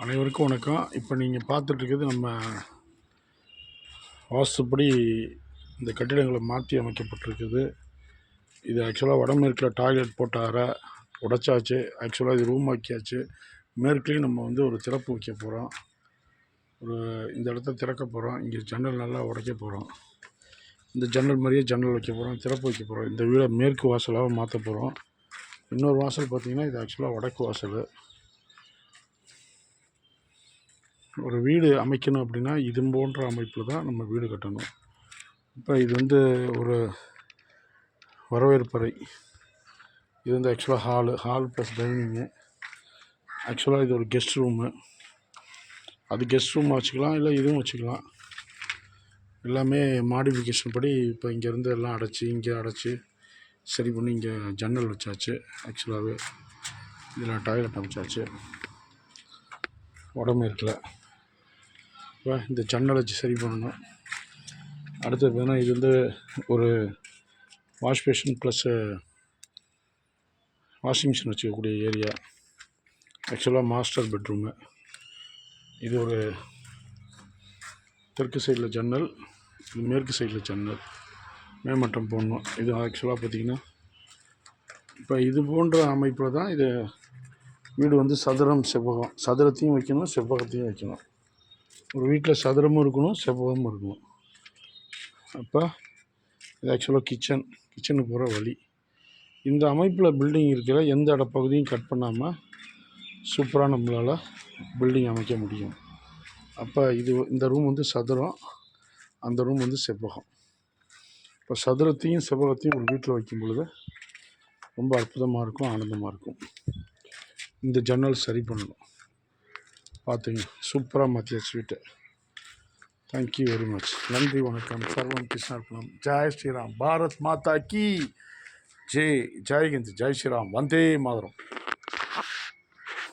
அனைவருக்கும் வணக்கம். இப்போ நீங்கள் பார்த்துட்ருக்கிறது நம்ம வாஸ்துப்படி இந்த கட்டிடங்களை மாற்றி அமைக்கப்பட்டிருக்குது. இது ஆக்சுவலாக வடமேற்கில் டாய்லெட் போட்ட அறை உடைச்சாச்சு. ஆக்சுவலாக இது ரூம் ஆக்கியாச்சு. மேற்குலேயும் நம்ம ஒரு திறப்பு வைக்க போகிறோம். இந்த இடத்த திறக்க போகிறோம். இங்கே ஜன்னல் நல்லா உடைக்க போகிறோம். இந்த ஜன்னல் மாதிரியே ஜன்னல் வைக்க போகிறோம், திறப்பு வைக்க போகிறோம். இந்த வீடை மேற்கு வாசலாக மாற்ற போகிறோம். இன்னொரு வாசல் பார்த்திங்கன்னா இது ஆக்சுவலாக வடக்கு வாசல். ஒரு வீடு அமைக்கணும் அப்படின்னா இது போன்ற அமைப்பில் தான் நம்ம வீடு கட்டணும். இப்போ இது ஒரு வரவேற்பறை. இது ஆக்சுவலாக ஹால் ப்ளஸ் டைனிங்கு. ஆக்சுவலாக இது ஒரு கெஸ்ட் ரூமு. அது கெஸ்ட் ரூமாக வச்சுக்கலாம், இல்லை இதுவும் வச்சுக்கலாம். எல்லாமே மாடிஃபிகேஷன் படி இப்போ இங்கேருந்து எல்லாம் இங்கே அடைச்சி சரி பண்ணி இங்கே ஜன்னல் வச்சாச்சு. ஆக்சுவலாகவே இதில் டாய்லெட் அமைச்சாச்சு வடமேற்கில். இப்போ இந்த ஜன்னல் வச்சு சரி பண்ணணும். அடுத்தது பார்த்தீங்கன்னா இது ஒரு wash basin plus washing machine வச்சுக்கக்கூடிய ஏரியா. ஆக்சுவலாக மாஸ்டர் பெட்ரூமு. இது ஒரு தெற்கு சைடில் ஜன்னல், இது மேற்கு சைடில் ஜன்னல். மேமட்டம் போடணும். இது ஆக்சுவலாக பார்த்திங்கன்னா இப்போ இது போன்ற அமைப்பில் தான் இது வீடு சதுரம் செவ்வகம். சதுரத்தையும் வைக்கணும், செவ்வகத்தையும் வைக்கணும். ஒரு வீட்டில் சதுரமும் இருக்கணும், செவ்வகமும் இருக்கணும். அப்போ இது ஆக்சுவலாக கிச்சனுக்கு போகிற வழி. இந்த அமைப்பில் பில்டிங் இருக்கிற எந்த இடப்பகுதியும் கட் பண்ணாமல் சூப்பராக நம்மளால் பில்டிங் அமைக்க முடியும். அப்போ இந்த ரூம் சதுரம், அந்த ரூம் செவ்வகம். இப்போ சதுரத்தையும் செவ்வகத்தையும் ஒரு வீட்டில் வைக்கும் பொழுது ரொம்ப அற்புதமாக இருக்கும், ஆனந்தமாக இருக்கும். இந்த ஜன்னல் சரி பண்ணணும். பார்த்துங்க, சூப்பராக மாற்றியாச்சு வீட்டை. Thank you very much. நன்றி, வணக்கம். சர்வம் கிருஷ்ணார்ப்பணம். ஜெய் ஸ்ரீராம். பாரத் மாதா கி ஜெய். ஜெய் ஹிந்த். ஜெய் ஸ்ரீராம். வந்தே மாதரம்.